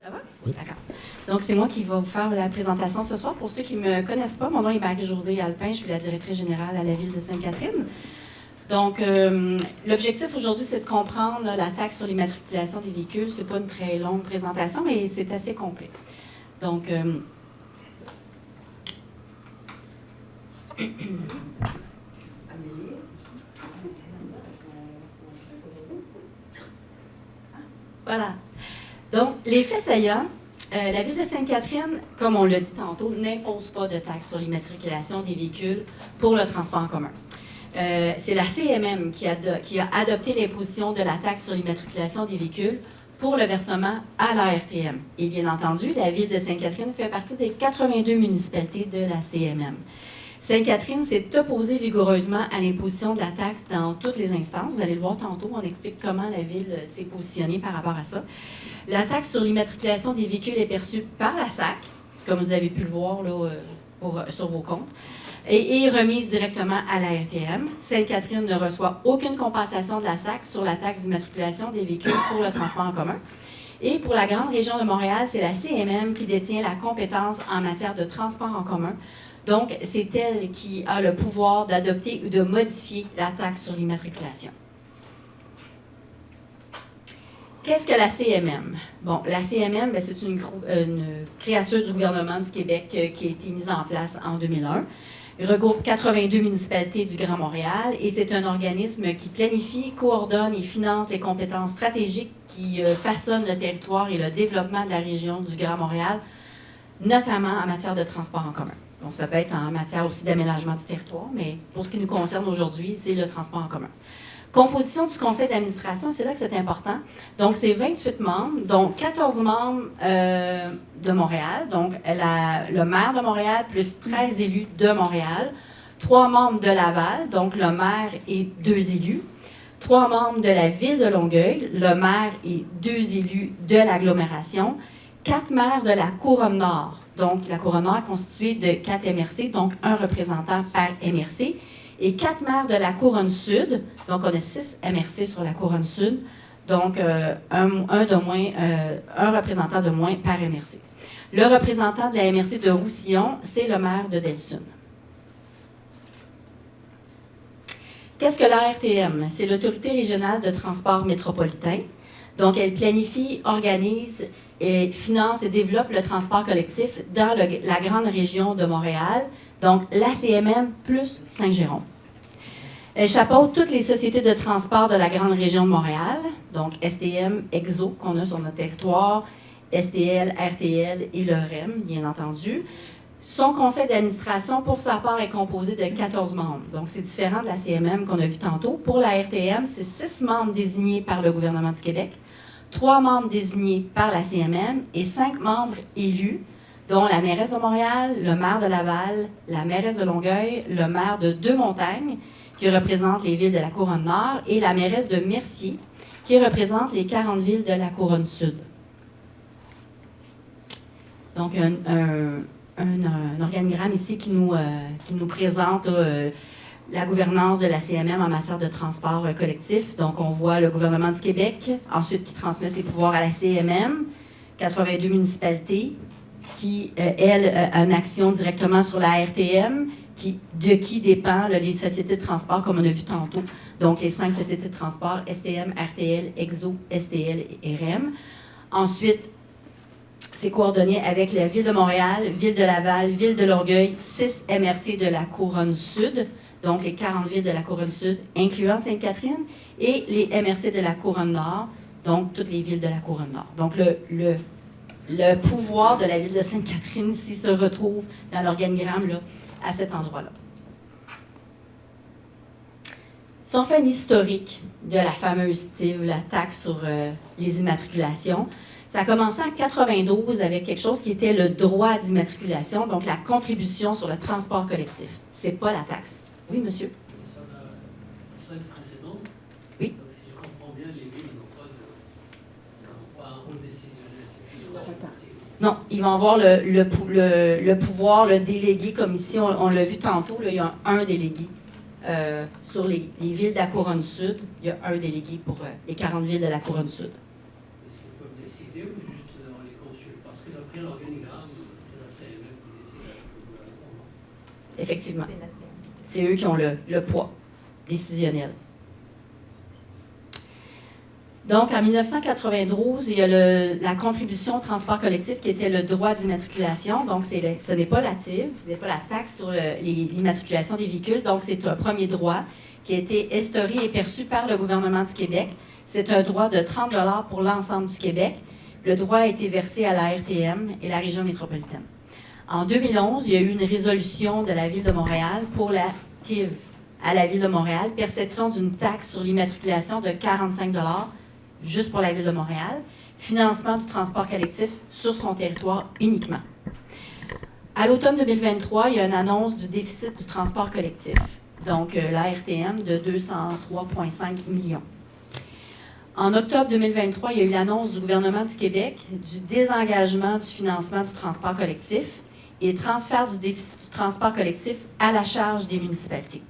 Ça va? Oui. D'accord. Donc, c'est moi qui vais vous faire la présentation ce soir. Pour ceux qui ne me connaissent pas, mon nom est Marie-Josée Alpin. Je suis la directrice générale à la Ville de Sainte-Catherine. Donc, l'objectif aujourd'hui, c'est de comprendre là, la taxe sur l'immatriculation des véhicules. Ce n'est pas une très longue présentation, mais c'est assez complet. Donc, voilà. Donc, les faits saillants, la Ville de Sainte-Catherine, comme on l'a dit tantôt, n'impose pas de taxe sur l'immatriculation des véhicules pour le transport en commun. C'est la CMM qui a adopté l'imposition de la taxe sur l'immatriculation des véhicules pour le versement à la RTM. Et bien entendu, la Ville de Sainte-Catherine fait partie des 82 municipalités de la CMM. Sainte-Catherine s'est opposée vigoureusement à l'imposition de la taxe dans toutes les instances. Vous allez le voir tantôt, on explique comment la Ville s'est positionnée par rapport à ça. La taxe sur l'immatriculation des véhicules est perçue par la SAC, comme vous avez pu le voir là, sur vos comptes, et est remise directement à la RTM. Sainte-Catherine ne reçoit aucune compensation de la SAC sur la taxe d'immatriculation des véhicules pour le transport en commun. Et pour la grande région de Montréal, c'est la CMM qui détient la compétence en matière de transport en commun. Donc, c'est elle qui a le pouvoir d'adopter ou de modifier la taxe sur l'immatriculation. Qu'est-ce que la CMM? Bon, la CMM, c'est une créature du gouvernement du Québec qui a été mise en place en 2001. Il regroupe 82 municipalités du Grand Montréal et c'est un organisme qui planifie, coordonne et finance les compétences stratégiques qui façonnent le territoire et le développement de la région du Grand Montréal, notamment en matière de transport en commun. Donc, ça peut être en matière aussi d'aménagement du territoire, mais pour ce qui nous concerne aujourd'hui, c'est le transport en commun. Composition du conseil d'administration, c'est là que c'est important. Donc, c'est 28 membres, dont 14 membres de Montréal, donc le maire de Montréal, plus 13 élus de Montréal, 3 membres de Laval, donc le maire et 2 élus, 3 membres de la ville de Longueuil, le maire et 2 élus de l'agglomération, 4 maires de la Couronne Nord. Donc, la Couronne Nord est constituée de 4 MRC, donc un représentant par MRC, et 4 maires de la Couronne Sud. Donc, on a 6 MRC sur la Couronne Sud, donc un représentant de moins par MRC. Le représentant de la MRC de Roussillon, c'est le maire de Delsun. Qu'est-ce que l'ARTM? C'est l'Autorité régionale de transport métropolitain. Donc, elle planifie, organise, et finance et développe le transport collectif dans la grande région de Montréal, donc l'ACMM plus Saint-Jérôme. Elle chapeaute toutes les sociétés de transport de la grande région de Montréal, donc STM, EXO qu'on a sur notre territoire, STL, RTL et le REM, bien entendu. Son conseil d'administration, pour sa part, est composé de 14 membres. Donc, c'est différent de la CMM qu'on a vu tantôt. Pour la RTM, c'est 6 membres désignés par le gouvernement du Québec, 3 membres désignés par la CMM et 5 membres élus, dont la mairesse de Montréal, le maire de Laval, la mairesse de Longueuil, le maire de Deux-Montagnes, qui représente les villes de la Couronne Nord, et la mairesse de Mercier, qui représente les 40 villes de la Couronne Sud. Donc, un organigramme ici qui nous présente la gouvernance de la CMM en matière de transport collectif. Donc, on voit le gouvernement du Québec, ensuite qui transmet ses pouvoirs à la CMM, 82 municipalités, qui, elle, a une action directement sur la RTM, de qui dépend les sociétés de transport, comme on a vu tantôt. Donc, les 5 sociétés de transport, STM, RTL, EXO, STL et REM. Ensuite, c'est coordonné avec la Ville de Montréal, Ville de Laval, Ville de Longueuil, 6 MRC de la Couronne Sud, donc les 40 villes de la Couronne Sud, incluant Sainte-Catherine, et les MRC de la Couronne Nord, donc toutes les villes de la Couronne Nord. Donc, le pouvoir de la Ville de Sainte-Catherine ici se retrouve dans l'organigramme là, à cet endroit-là. Si on fait un historique de la fameuse TIV, la taxe sur les immatriculations, ça a commencé en 1992 avec quelque chose qui était le droit d'immatriculation, donc la contribution sur le transport collectif. Ce n'est pas la taxe. Oui, monsieur? Sur la slide précédente, oui. Si je comprends bien, les villes n'ont pas un rôle décisionnel, c'est plus sur la politique. Non, ils vont avoir le pouvoir, le délégué, comme ici, on l'a vu tantôt, là, il y a un délégué. Sur les villes de la Couronne Sud, il y a un délégué pour les 40 villes de la Couronne Sud. Est-ce qu'ils peuvent décider ou juste les consulter? effectivement. C'est eux qui ont le poids décisionnel. Donc, en 1992, il y a la contribution au transport collectif qui était le droit d'immatriculation. Donc, ce n'est pas la TIV, ce n'est pas la taxe sur l'immatriculation des véhicules. Donc, c'est un premier droit qui a été instauré et perçu par le gouvernement du Québec. C'est un droit de 30 $ pour l'ensemble du Québec. Le droit a été versé à la RTM et la région métropolitaine. En 2011, il y a eu une résolution de la Ville de Montréal pour la TIV à la Ville de Montréal, perception d'une taxe sur l'immatriculation de 45 $ juste pour la Ville de Montréal, financement du transport collectif sur son territoire uniquement. À l'automne 2023, il y a une annonce du déficit du transport collectif, donc la RTM de 203,5 millions. En octobre 2023, il y a eu l'annonce du gouvernement du Québec du désengagement du financement du transport collectif et transfert du déficit du transport collectif à la charge des municipalités.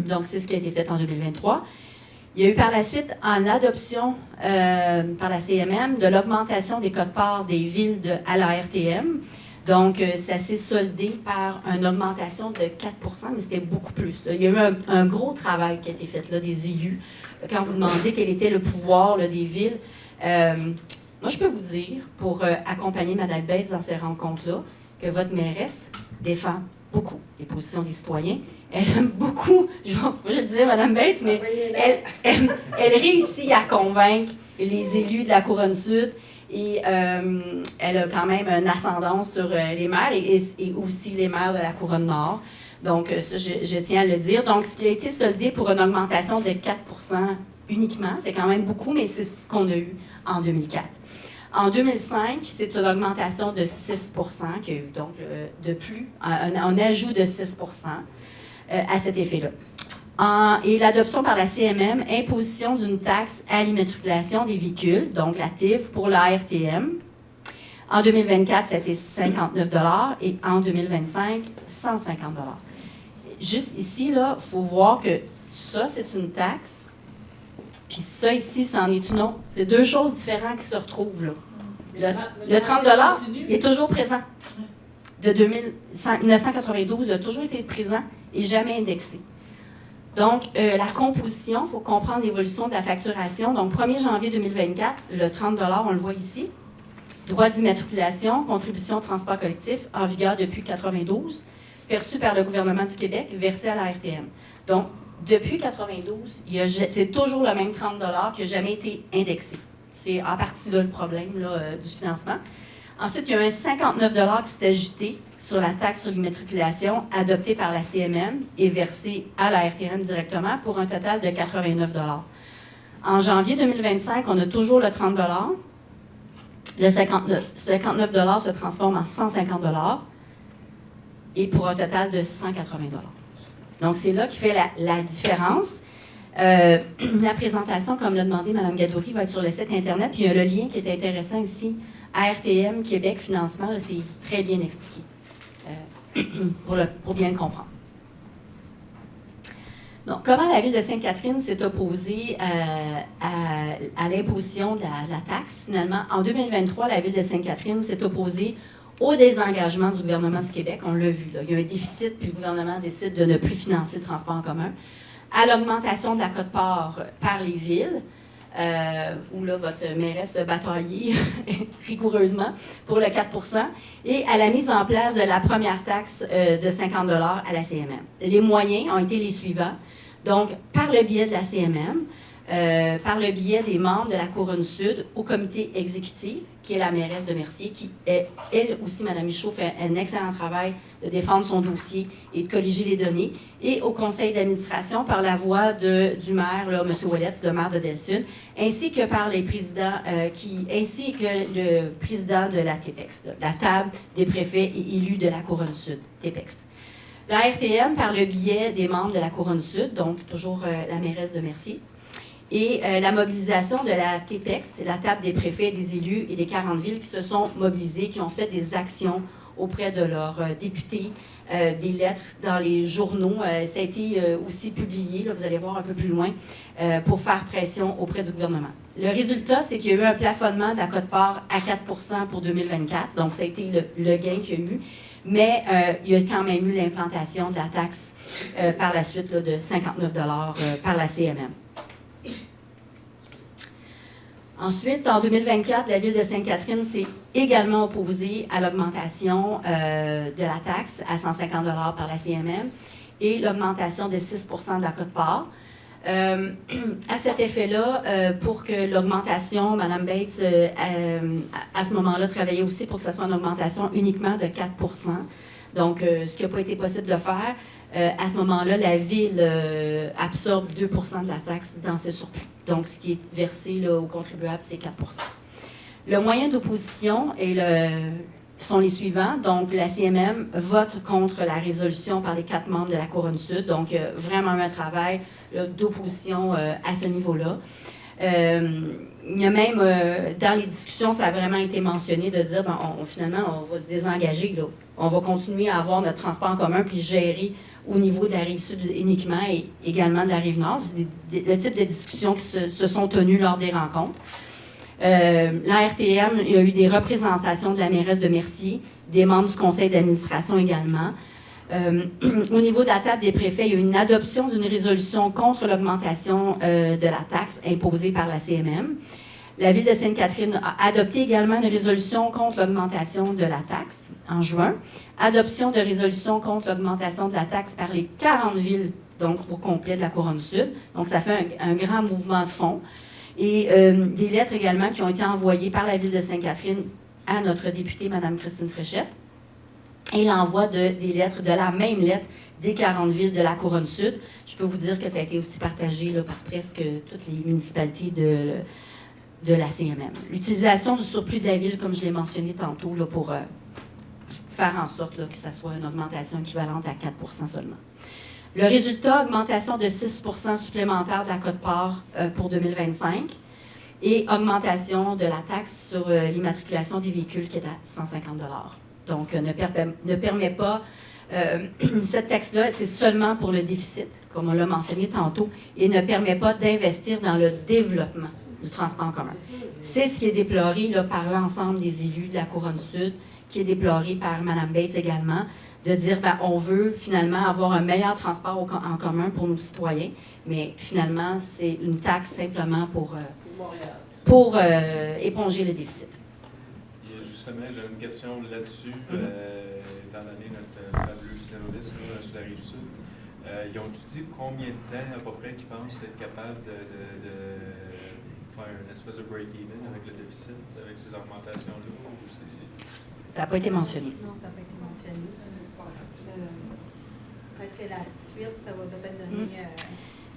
Donc, c'est ce qui a été fait en 2023. Il y a eu par la suite, en adoption par la CMM, de l'augmentation des quotes-parts des villes à la RTM. Donc, ça s'est soldé par une augmentation de 4 %, mais c'était beaucoup plus. Là. Il y a eu un gros travail qui a été fait là, des élus. Quand vous demandez quel était le pouvoir là, des villes, moi, je peux vous dire, pour accompagner Mme Bates dans ces rencontres-là, que votre mairesse défend beaucoup les positions des citoyens. Elle aime beaucoup, je vais le dire, Mme Bates, mais elle réussit à convaincre les élus de la Couronne-Sud et elle a quand même une ascendance sur les maires et aussi les maires de la Couronne-Nord. Donc, ça, je tiens à le dire. Donc, ce qui a été soldé pour une augmentation de 4 % uniquement, c'est quand même beaucoup, mais c'est ce qu'on a eu en 2004. En 2005, c'est une augmentation de 6 % qu'il y a eu, donc de plus, un ajout de 6 % à cet effet-là. Et l'adoption par la CMM, imposition d'une taxe à l'immatriculation des véhicules, donc la TIV pour la RTM. En 2024, c'était 59 $ et en 2025, 150 $. Juste ici, il faut voir que ça, c'est une taxe, puis ça ici, c'en est une autre. C'est deux choses différentes qui se retrouvent là. Le 30 $ il est toujours présent. De 1992, il a toujours été présent et jamais indexé. Donc, la composition, il faut comprendre l'évolution de la facturation. Donc, 1er janvier 2024, le 30 $, on le voit ici. Droit d'immatriculation, contribution au transport collectif, en vigueur depuis 1992, perçu par le gouvernement du Québec, versé à la RTM. Donc, depuis 1992, c'est toujours le même 30 $ qui n'a jamais été indexé. C'est en partie là le problème là, du financement. Ensuite, il y a un 59 $ qui s'est ajouté sur la taxe sur l'immatriculation adoptée par la CMM et versée à la RTM directement pour un total de 89 $. En janvier 2025, on a toujours le 30 $. Le 59 $ se transforme en 150 $ et pour un total de 180 $. Donc, c'est là qui fait la différence. La présentation, comme l'a demandé Mme Gadouri, va être sur le site Internet. Puis il y a le lien qui est intéressant ici, ARTM, Québec, financement. C'est très bien expliqué pour bien le comprendre. Donc, comment la Ville de Sainte-Catherine s'est opposée à l'imposition de la taxe, finalement? En 2023, la Ville de Sainte-Catherine s'est opposée au désengagement du gouvernement du Québec. On l'a vu, là. Il y a un déficit, puis le gouvernement décide de ne plus financer le transport en commun. À l'augmentation de la quote-part par les villes, où là, votre mairesse a bataillé rigoureusement pour le 4 %, et à la mise en place de la première taxe de 50 $ à la CMM. Les moyens ont été les suivants. Donc, par le biais de la CMM, par le biais des membres de la Couronne-Sud au comité exécutif, qui est la mairesse de Mercier, qui, elle aussi, Mme Michaud, fait un excellent travail de défendre son dossier et de colliger les données, et au conseil d'administration par la voix du maire, là, M. Ouellette, le maire de Delsun, ainsi que par les présidents, ainsi que le président de la TEPEX, la table des préfets et élus de la Couronne-Sud, TEPEX. La RTM, par le biais des membres de la Couronne-Sud, donc toujours la mairesse de Mercier, et la mobilisation de la TEPEX, c'est la table des préfets, des élus et des 40 villes qui se sont mobilisés, qui ont fait des actions auprès de leurs députés, des lettres dans les journaux. Ça a été aussi publié, là, vous allez voir un peu plus loin, pour faire pression auprès du gouvernement. Le résultat, c'est qu'il y a eu un plafonnement de la quote-part à 4 % pour 2024, donc ça a été le gain qu'il y a eu. Mais il y a quand même eu l'implantation de la taxe par la suite là, de 59 $ par la CMM. Ensuite, en 2024, la Ville de Sainte-Catherine s'est également opposée à l'augmentation de la taxe à 150 $ par la CMM et l'augmentation de 6 % de la quote-part. À cet effet-là, pour que l'augmentation, Mme Bates, à ce moment-là, travaillait aussi pour que ce soit une augmentation uniquement de 4 %. Donc, ce qui n'a pas été possible de faire, à ce moment-là, la Ville absorbe 2 % de la taxe dans ses surplus. Donc, ce qui est versé là, aux contribuables, c'est 4 %. Le moyen d'opposition sont les suivants. Donc, la CMM vote contre la résolution par les 4 membres de la Couronne Sud. Donc, vraiment un travail d'opposition à ce niveau-là. Il y a même, dans les discussions, ça a vraiment été mentionné de dire, finalement, on va se désengager. Là. On va continuer à avoir notre transport en commun puis gérer au niveau de la Rive-Sud uniquement et également de la Rive-Nord. C'est le type de discussions qui se sont tenues lors des rencontres. La RTM, il y a eu des représentations de la mairesse de Mercier, des membres du conseil d'administration également. Au niveau de la table des préfets, il y a eu une adoption d'une résolution contre l'augmentation de la taxe imposée par la CMM. La Ville de Sainte-Catherine a adopté également une résolution contre l'augmentation de la taxe en juin. Adoption de résolution contre l'augmentation de la taxe par les 40 villes, donc au complet de la Couronne Sud. Donc, ça fait un grand mouvement de fond. Et des lettres également qui ont été envoyées par la Ville de Sainte-Catherine à notre députée, Mme Christine Fréchette. Et l'envoi des lettres, de la même lettre, des 40 villes de la Couronne Sud. Je peux vous dire que ça a été aussi partagé là, par presque toutes les municipalités de la CMM. L'utilisation du surplus de la ville, comme je l'ai mentionné tantôt, là, pour faire en sorte là, que ça soit une augmentation équivalente à 4 % seulement. Le résultat, augmentation de 6 % supplémentaire de la quote-part pour 2025 et augmentation de la taxe sur l'immatriculation des véhicules qui est à 150 $. Donc, ne permet pas, cette taxe-là, c'est seulement pour le déficit, comme on l'a mentionné tantôt, et ne permet pas d'investir dans le développement du transport en commun. C'est ce qui est déploré là, par l'ensemble des élus de la Couronne Sud, qui est déploré par Mme Bates également, de dire on veut finalement avoir un meilleur transport en commun pour nos citoyens, mais finalement, c'est une taxe simplement pour éponger le déficit. Justement, j'ai une question là-dessus. Étant donné notre fabuleux service sur la Rive-Sud, ils ont dit combien de temps à peu près qu'ils pensent être capables de faire une espèce de break-even avec le déficit, avec ces augmentations-là? Ça n'a pas été mentionné. Non, ça n'a pas été mentionné. Peut-être que la suite, ça va peut-être donner...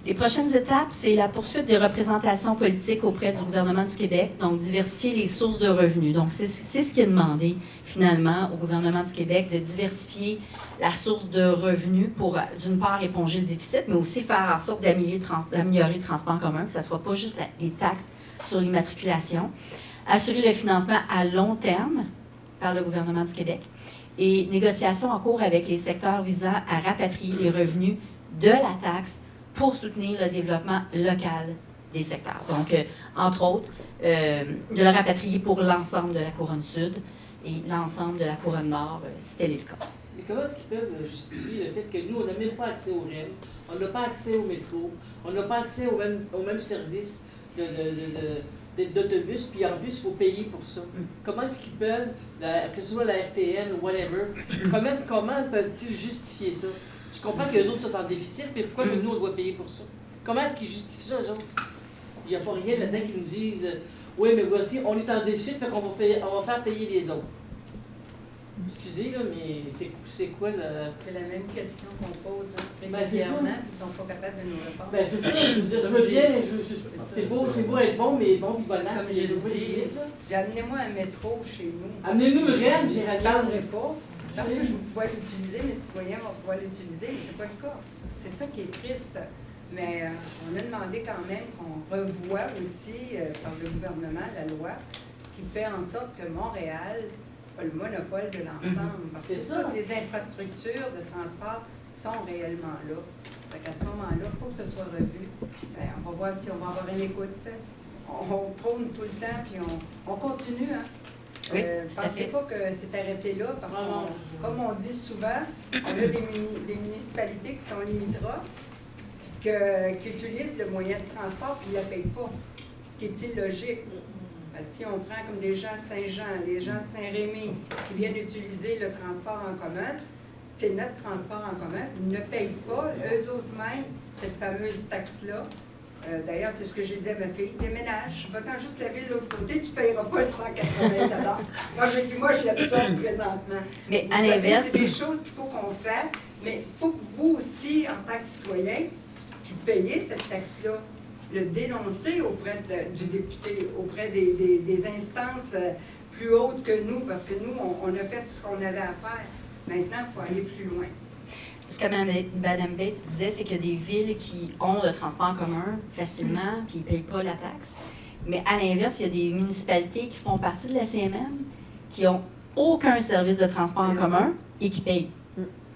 Les prochaines étapes, c'est la poursuite des représentations politiques auprès du gouvernement du Québec, donc diversifier les sources de revenus. Donc, c'est ce qui est demandé, finalement, au gouvernement du Québec, de diversifier la source de revenus pour, d'une part, éponger le déficit, mais aussi faire en sorte d'améliorer le transport en commun, que ce ne soit pas juste les taxes sur l'immatriculation. Assurer le financement à long terme par le gouvernement du Québec et négociations en cours avec les secteurs visant à rapatrier les revenus de la taxe pour soutenir le développement local des secteurs. Donc, entre autres, de le rapatrier pour l'ensemble de la Couronne Sud et l'ensemble de la Couronne Nord, si tel est le cas. Mais comment est-ce qu'ils peuvent justifier le fait que nous, on n'a même pas accès au REM, on n'a pas accès au métro, on n'a pas accès au même service d'autobus, puis en plus, il faut payer pour ça. Comment est-ce qu'ils peuvent, que ce soit la RTN ou whatever, comment peuvent-ils justifier ça? Je comprends que les autres sont en déficit, mais pourquoi nous, on doit payer pour ça? Comment est-ce qu'ils justifient ça, eux autres? Il n'y a pas rien là-dedans qui nous disent oui, mais voici, on est en déficit, fait qu'on va faire payer les autres. Excusez, là, mais c'est quoi le... C'est la même question qu'on pose régulièrement, puis ils ne sont pas capables de nous répondre. Ben, c'est ça, je veux dire, je veux bien, c'est beau être bon, mais bon, puis voilà, comme j'ai dit, amenez-moi un métro chez nous. Amenez-nous le REM, j'ai Je ne parlerai pas, parce que je vais pouvoir l'utiliser, mes citoyens vont pouvoir l'utiliser, mais ce n'est pas le cas. C'est ça qui est triste. Mais on a demandé quand même qu'on revoie aussi par le gouvernement la loi qui fait en sorte que Montréal a le monopole de l'ensemble. Parce que toutes les infrastructures de transport sont réellement là. Donc à ce moment-là, il faut que ce soit revu. Bien, on va voir si on va avoir une écoute. On prône tout le temps, puis on continue. Hein? Oui, tout à Pensez fait. pas que c'est arrêté là, parce Non, que, comme on dit souvent, on a des municipalités qui sont limitrophes, qui utilisent le moyen de transport puis ils ne la payent pas, ce qui est illogique. Si on prend comme des gens de Saint-Jean, les gens de Saint-Rémy qui viennent utiliser le transport en commun, c'est notre transport en commun, ils ne payent pas, eux autres mêmes, cette fameuse taxe-là. D'ailleurs, c'est ce que j'ai dit à ma fille, déménage, va-t'en juste la ville de l'autre côté, tu ne payeras pas le 180 Moi, j'ai dit, moi, je l'absorbe présentement. Mais Vous à savez, l'inverse, c'est des choses qu'il faut qu'on fasse, mais il faut que vous aussi, en tant que citoyen, qui payez cette taxe-là, le dénoncer auprès du député, auprès des instances plus hautes que nous, parce que nous, on a fait ce qu'on avait à faire. Maintenant, il faut aller plus loin. ce que Mme Bates disait, c'est qu'il y a des villes qui ont le transport en commun facilement, puis ils ne payent pas la taxe. Mais à l'inverse, il y a des municipalités qui font partie de la CMM, qui n'ont aucun service de transport en commun et qui payent.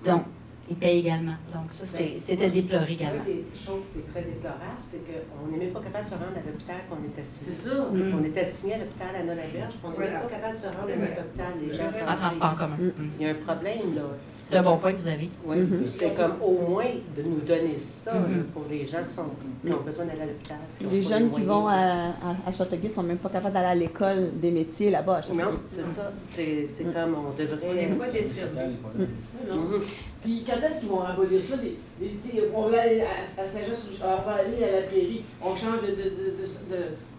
Donc, ils payent également. Donc, ça, c'était déploré également. Une des choses qui est très déplorable, c'est qu'on n'est même pas capable de se rendre à l'hôpital qu'on est assigné. C'est ça. On est assigné à l'hôpital à Nolaberge, puis on n'est même pas capable de se rendre à notre hôpital. Les gens En s'en transport en commun. Il y a un problème, là. C'est un bon point que vous avez. Oui, c'est comme au moins de nous donner ça là, pour les gens qui ont besoin d'aller à l'hôpital. Les jeunes qui vont à Châteauguay sont même pas capables d'aller à l'école des métiers là-bas. à Châteauguay. Non, c'est ça. C'est comme on devrait. On n'est pas desservis. Non. Puis quand est-ce qu'ils vont abolir ça? On va aller à Saint-Jean, on va aller à la prairie, on change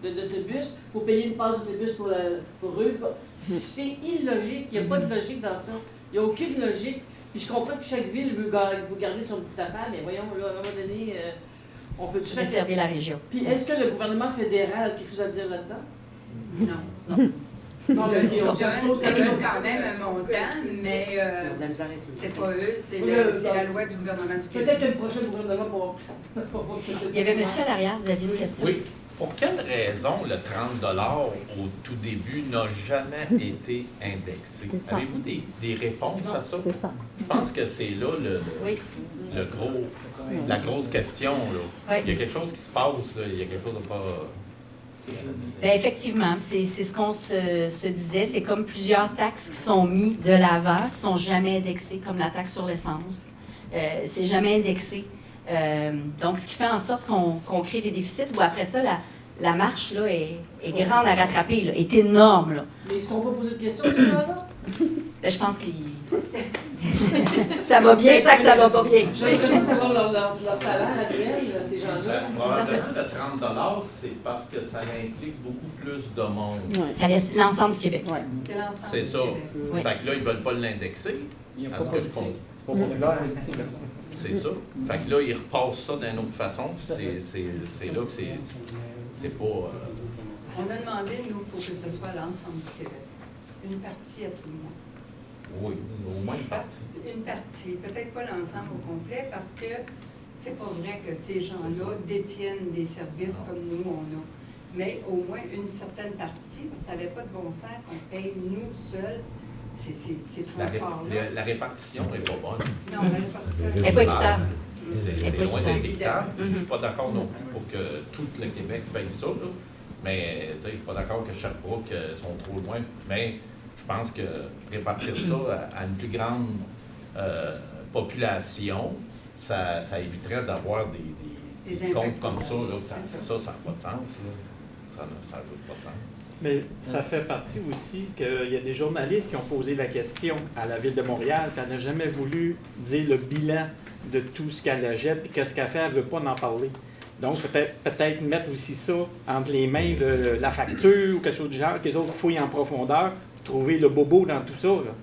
d'autobus, il faut payer une passe d'autobus pour eux. C'est illogique, il n'y a pas de logique dans ça. Il n'y a aucune logique. Puis je comprends que chaque ville veut garder son petit affaire, mais voyons, là, à un moment donné, on peut tout faire. Desservir la région. Puis est-ce que le gouvernement fédéral a quelque chose à dire là-dedans? Non. Non, mais si Ils on donnent quand même un montant, mais de la misère avec les c'est pas eux, c'est Oui, la loi du gouvernement du Québec. peut-être un prochain gouvernement pour. Il y avait monsieur à l'arrière, vous aviez une question? Oui. Pour quelle raison le 30 au tout début n'a jamais été indexé? C'est ça. Avez-vous des réponses à ça? C'est ça. Je pense que c'est là Oui. la grosse question. Là. Oui. Il y a quelque chose qui se passe, là. Il y a quelque chose de pas... Bien, effectivement, c'est ce qu'on se disait. C'est comme plusieurs taxes qui sont mises de l'avant, qui ne sont jamais indexées, comme la taxe sur l'essence. C'est jamais indexé. Donc, ce qui fait en sorte qu'on crée des déficits où après ça, la marche là, est grande à rattraper, là, est énorme. Là. Mais ils ne se sont pas posé de questions, ces gens-là? Ben, je pense que ça va bien tant que ça va pas bien. J'ai l'impression de savoir leur salaire annuel, ces gens-là. Probablement, le 30 c'est parce que ça implique beaucoup plus de monde. Ouais. Ça laisse l'ensemble du Québec. Ouais. C'est ça. Oui. Fait que là, ils ne veulent pas l'indexer. À ce que je comprends. C'est pas populaire ici, mais ça. C'est ça. Fait que là, ils repassent ça d'une autre façon. puis c'est là que c'est pas... On a demandé, nous, pour que ce soit l'ensemble du Québec. Une partie à tout le monde. Oui, au moins une partie. Une partie, peut-être pas l'ensemble au complet, parce que c'est pas vrai que ces gens-là détiennent des services comme nous, on a. Mais au moins une certaine partie, parce que ça n'avait pas de bon sens qu'on paye nous seuls ces transports-là. La répartition n'est pas bonne. Non, la répartition. Elle n'est pas équitable. C'est Elle est pas loin d'être équitable. équitable. Je ne suis pas d'accord non plus pour que tout le Québec paye ça. Là. Mais je ne suis pas d'accord que Sherbrooke sont trop loin. Mais je pense que répartir ça à une plus grande population, ça éviterait d'avoir des comptes impacts comme ça. Là, c'est ça n'a pas de sens. Là. Ça n'a juste pas de sens. Mais ça fait partie aussi qu'il y a des journalistes qui ont posé la question à la Ville de Montréal, puis elle n'a jamais voulu dire le bilan de tout ce qu'elle jette, puis qu'est-ce qu'elle fait, elle ne veut pas en parler. Donc, peut-être mettre aussi ça entre les mains de la facture ou quelque chose du genre, que les autres fouillent en profondeur, trouver le bobo dans tout ça. Là.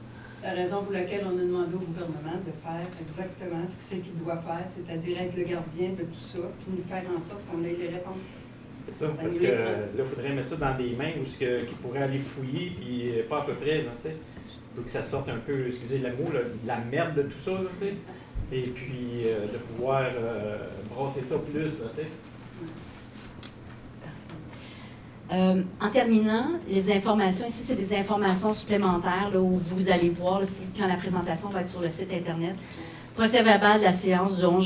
La raison pour laquelle on a demandé au gouvernement de faire exactement ce que c'est qu'il doit faire, c'est-à-dire être le gardien de tout ça, puis nous faire en sorte qu'on ait les réponses. C'est ça, parce que là, il faudrait mettre ça dans des mains où qui pourraient aller fouiller, puis pas à peu près, là, tu sais. Pour que ça sorte un peu, excusez le mot, là, de la merde de tout ça, là, tu sais. Et puis de pouvoir brasser ça plus, là, tu sais. En terminant, les informations, ici, c'est des informations supplémentaires là, où vous allez voir là, quand la présentation va être sur le site Internet. Procès-verbal de la séance du 11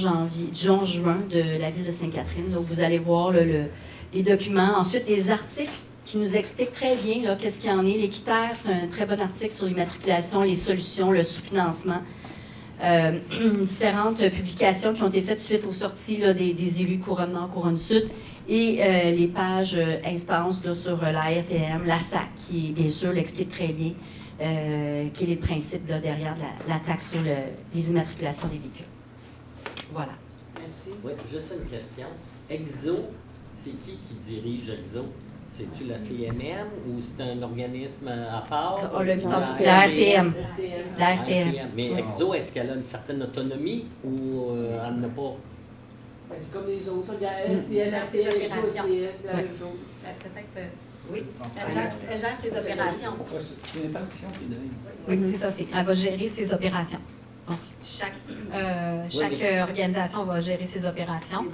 juin de la ville de Sainte-Catherine, là, où vous allez voir là, les documents. Ensuite, les articles qui nous explique très bien là, qu'est-ce qu'il y en est. L'Équiterre fait un très bon article sur l'immatriculation, les solutions, le sous-financement. Différentes publications qui ont été faites suite aux sorties là, des élus Couronne Nord, Couronne Sud, et les pages instances là, sur la RTM, la SAC, qui, bien sûr, l'explique très bien, quel est le principe là, derrière la taxe sur les immatriculations des véhicules. Voilà. Merci. Oui, juste une question. EXO, c'est qui dirige EXO? C'est-tu la CMM ou c'est un organisme à part? On l'a vu Ou tantôt. La RTM. RTM. La RTM. Mais EXO, est-ce qu'elle a une certaine autonomie ou elle n'a pas? Ben, c'est comme les autres. Il y a STL, RTM, STL, c'est la même chose. Peut-être. Oui. Elle gère ses opérations. C'est une répartition qui est donnée. Oui, c'est ça. Elle va gérer ses opérations. Donc, chaque organisation va gérer ses opérations.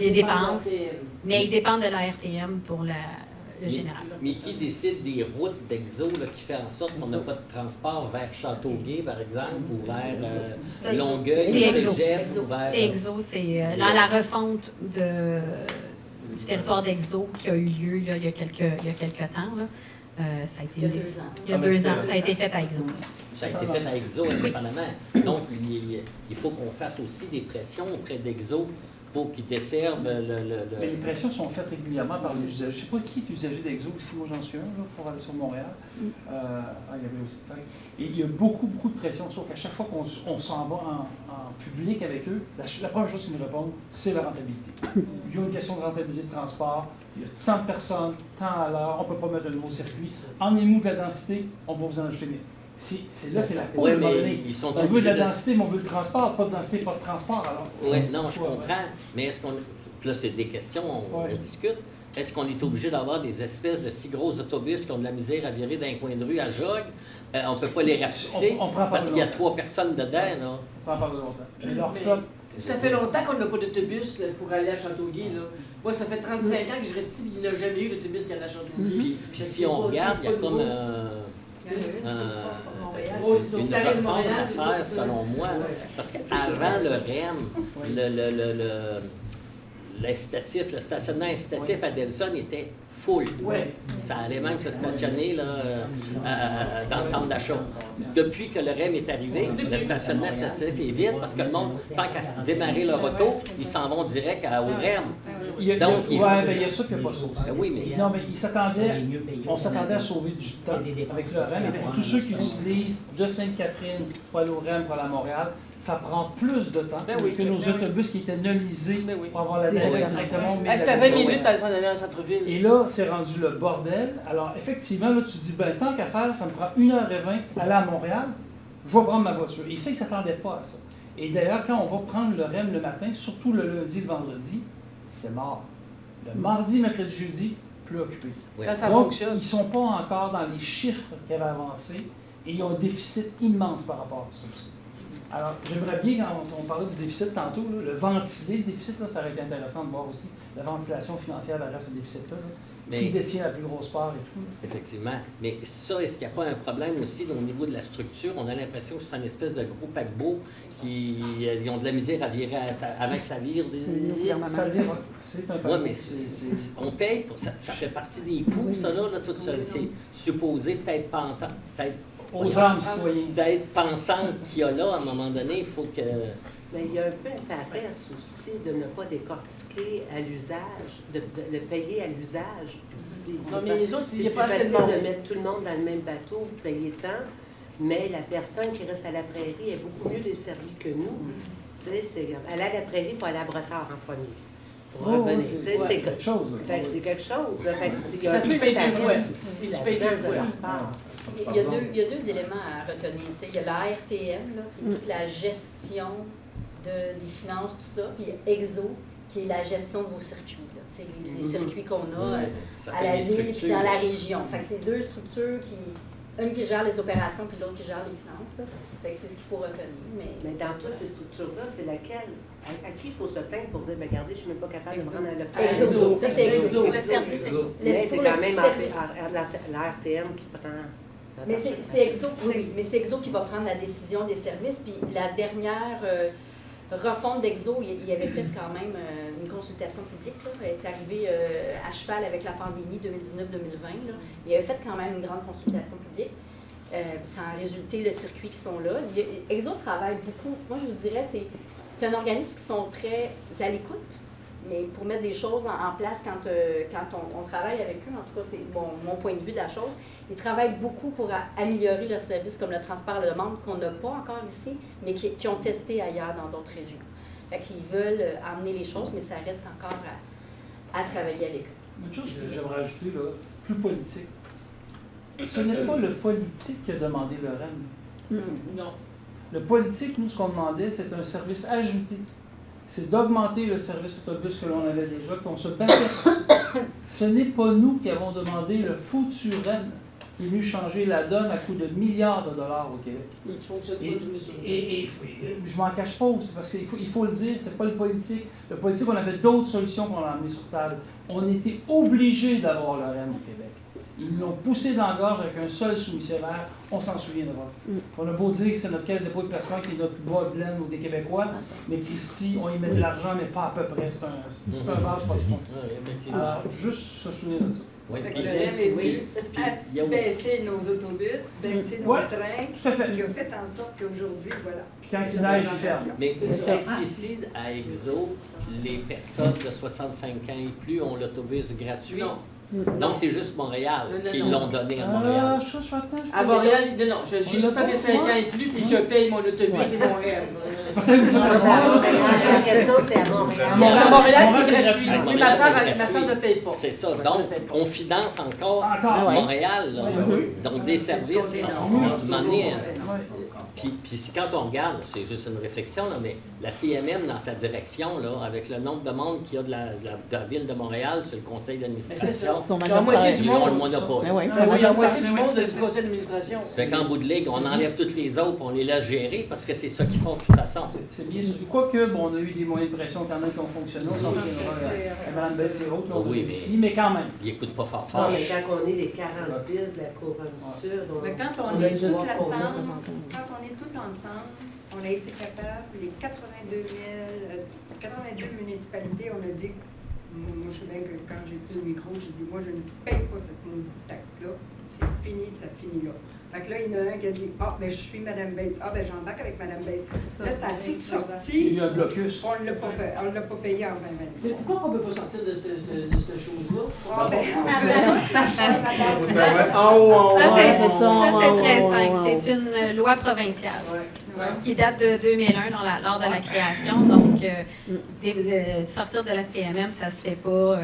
Les dépenses. Mais ils dépendent de la RTM pour le général. Mais qui décide des routes d'EXO là, qui fait en sorte qu'on n'a pas de transport vers Châteauguay, par exemple, ou vers Longueuil, C'est EXO. Cégep, ou vers... C'est EXO, c'est la refonte du territoire d'EXO qui a eu lieu là, il y a quelques temps. Là. Ça a été Il y a 2 ans. Il y a 2 ans. Ça a été fait à EXO. Ça a été fait à EXO indépendamment. Donc, il faut qu'on fasse aussi des pressions auprès d'EXO pour qu'ils desservent Mais les pressions sont faites régulièrement par les usagers. Je ne sais pas qui est usager d'Exo, si moi j'en suis un, là, pour aller sur Montréal. Il y avait aussi peut-être. Et il y a beaucoup de pression, sauf qu'à chaque fois qu'on s'en va en public avec eux, la première chose qu'ils nous répondent, c'est la rentabilité. Il y a une question de rentabilité de transport, il y a tant de personnes, tant à l'heure, on ne peut pas mettre un nouveau circuit. Emmenez-nous de la densité, on va vous en acheter 1000. C'est là, c'est la pause. Oui, mais ils sont on veut de la densité, mais on veut le transport. Pas de densité, pas de transport. Alors. Oui, non, je comprends. Mais est-ce qu'on. Là, c'est des questions, on discute. Est-ce qu'on est obligé d'avoir des espèces de si gros autobus qui ont de la misère à virer d'un coin de rue à jog? On ne peut pas les rapetisser parce qu'il y a 3 personnes dedans. Là. On prend pas de longtemps. Mais leur flotte. Ça fait longtemps qu'on n'a pas d'autobus pour aller à Châteauguay. Là. Moi, ça fait 35 ans que je reste ici, il n'y a jamais eu d'autobus qui allait à Châteauguay. Puis si on regarde, il y a comme une réforme à faire, selon moi. Parce qu'avant le REM, l'incitatif, le stationnement incitatif à Delson était full. Ça allait même se stationner là, dans le centre d'achat. Depuis que le REM est arrivé, le stationnement incitatif est vide parce que le monde, tant qu'à démarrer leur auto, ils s'en vont direct au REM. Il y a ça qu'il n'y a pas ça aussi. Oui, mais... Non, mais on s'attendait à sauver du temps avec le REM. Et pour tous ceux qui utilisent de Sainte-Catherine pour aller au REM pour aller à Montréal, ça prend plus de temps que nos autobus qui étaient nolisés pour avoir la navette directement. C'était 20 minutes à s'en aller en centre-ville. Et là, c'est rendu le bordel. Alors, effectivement, là, tu te dis, ben, tant qu'à faire, ça me prend 1h20 aller à Montréal, je vais prendre ma voiture. Et ça, ils ne s'attendaient pas à ça. Et d'ailleurs, quand on va prendre le REM le matin, surtout le lundi et le vendredi, c'est mort. Le mardi, mercredi, jeudi, plus occupé. Quand ça Donc, fonctionne. ils ne sont pas encore dans les chiffres qui avaient avancé et ils ont un déficit immense par rapport à ça aussi. Alors, j'aimerais bien, quand on parlait du déficit tantôt, là, le ventiler, le déficit, là, ça aurait été intéressant de voir aussi la ventilation financière derrière ce déficit-là. Qui détient la plus grosse part et tout. Effectivement. Mais ça, est-ce qu'il n'y a pas un problème aussi au niveau de la structure? On a l'impression que c'est une espèce de gros paquebot qui ont de la misère à virer avant que ça vire. Ça vire, c'est un paquebot. Oui, mais on paye pour ça. Ça fait partie des coûts, ça, là tout ça. C'est supposé peut-être aux âmes citoyennes. D'être pensante qu'il y a là, à un moment donné, il faut que... Mais il y a un peu une paresse aussi de ne pas décortiquer à l'usage, de le payer à l'usage aussi. Non, mais les autres, il n'y a pas assez facile de monde. de mettre tout le monde dans le même bateau, payer tant, mais la personne qui reste à la prairie est beaucoup mieux desservie que nous. Tu sais, aller à la prairie, il faut aller à Brossard en premier. Pour revenir. C'est quelque chose. C'est quelque chose. Là. Il y a Ça un peut peu de payer deux paresse fois. aussi. Tu payes deux fois. Il y a 2 éléments à retenir. Il y a la RTM, là, qui est toute la gestion des finances, tout ça, puis EXO, qui est la gestion de vos circuits, là, les circuits qu'on a à la ville et dans la région. Fait que c'est 2 structures une qui gère les opérations puis l'autre qui gère les finances. Là. Fait que c'est ce qu'il faut retenir. Mais dans toutes ces structures-là, c'est laquelle? À qui il faut se plaindre pour dire, regardez, je ne suis même pas capable de me rendre à l'hôpital? EXO. Ça, c'est EXO. Le service EXO. Mais c'est quand même la RTM qui prend... Mais c'est EXO, mais c'est EXO qui va prendre la décision des services. Puis la dernière refonte d'EXO, il y avait fait quand même une consultation publique. Là. Elle est arrivée à cheval avec la pandémie 2019-2020. Là. Il avait fait quand même une grande consultation publique. Ça a résulté le circuit qui sont là. Exo travaille beaucoup. Moi, je vous dirais, c'est un organisme qui sont très à l'écoute, mais pour mettre des choses en place quand on travaille avec eux, en tout cas, c'est mon point de vue de la chose, ils travaillent beaucoup pour améliorer leurs services comme le transport à la demande qu'on n'a pas encore ici, mais qui ont testé ailleurs dans d'autres régions. Fait qu'ils veulent amener les choses, mais ça reste encore à travailler avec eux. Une chose que j'aimerais ajouter, là, plus politique. Ce n'est pas le politique qui a demandé le REM. Non. Le politique, nous, ce qu'on demandait, c'est un service ajouté. C'est d'augmenter le service autobus que l'on avait déjà, qu'on se battait pour ça. Ce n'est pas nous qui avons demandé le foutu REM qui est venu changer la donne à coût de milliards de dollars au Québec. Et je m'en cache pas aussi, parce qu'il faut le dire, c'est pas le politique. Le politique, on avait d'autres solutions qu'on a amenées sur table. On était obligé d'avoir le REM au Québec. Ils l'ont poussé dans la gorge avec un seul sous-missionnaire, on s'en souviendra. On a beau dire que c'est notre caisse de dépôt de placement qui est notre bas de laine ou des Québécois, mais Christy, on y met de l'argent, mais pas à peu près. C'est un base pas de fond. Alors, juste se souvenir de ça. Oui, Fait que puis- le REM est venu il y a aussi- baisser nos autobus, baisser nos Ouais, trains, tout à fait. qui a fait en sorte qu'aujourd'hui, voilà. Quand ils neigent, ils ferment. Mais est-ce qu'ici, à Exo, les personnes de 65 ans et plus ont l'autobus gratuit? Non. Donc, c'est juste Montréal Non, non, qui non. l'ont donné à Montréal. Je suis attends, je À Montréal, non, j'ai On l'a pas, 65 ans et plus, puis je paye mon autobus et mon REM. La question, c'est à Montréal. À Montréal, c'est gratuit. À Oui, Montréal, ma soeur c'est ne paye pas. C'est ça. Donc, on finance encore Encore, ouais. Montréal. Là. Donc, des services, à un moment donné, puis quand on regarde, c'est juste une réflexion, là, mais la CMM, dans sa direction, là, avec le nombre de monde qu'il y a de la ville de Montréal sur le conseil d'administration, Son La moitié du ils ont le monde. monopole. Ben oui. La moitié du monde du conseil d'administration. Fait qu'en bout de ligue, on enlève toutes les autres, puis on les laisse gérer, parce que c'est ça qu'ils font de toute façon. C'est bien sûr. Quoique, bon, on a eu des moyens de pression quand même qui ont fonctionné. On s'en souviendra à Mme Betsy Roth, là, on a Oui, réussi, mais quand même. Ils n'écoutent pas fort Non, fort. mais quand on est des 40 villes de la Couronne Sud, Mais quand on a est juste tous trois ensemble, on a été capable, les 82 municipalités, on a dit, moi je sais bien que quand j'ai pris le micro, j'ai dit, moi je ne paye pas cette maudite taxe-là, c'est fini, ça finit là. Fait que là, il y en a un qui a dit, ah, ben je suis Mme Bates, ah, ben j'embarque avec Mme Bates. Là, ça a tout Il y sorti, a eu un blocus. on ne l'a pas payé en 2020. Mais pourquoi on ne peut pas sortir de cette chose-là? Ah, ben, on peut. Ça, c'est très simple. C'est une loi provinciale qui date de 2001 lors de la création. Donc, sortir de la CMM, ça ne se fait pas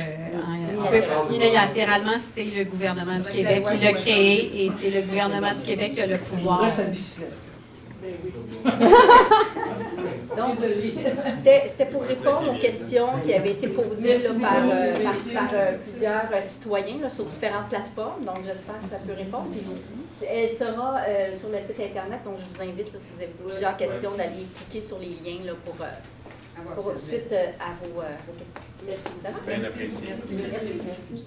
unilatéralement. C'est le gouvernement du Québec qui l'a créé et c'est le gouvernement du Québec qui a le Il pouvoir. reste à la bicyclette. Donc, c'était pour répondre aux questions qui avaient été posées là, par plusieurs citoyens là, sur différentes plateformes. Donc, j'espère que ça peut répondre. Puis, elle sera sur le site Internet. Donc, je vous invite, là, si vous avez plusieurs questions, d'aller cliquer sur les liens là, pour suite à vos questions. Merci. Bien apprécié. Merci.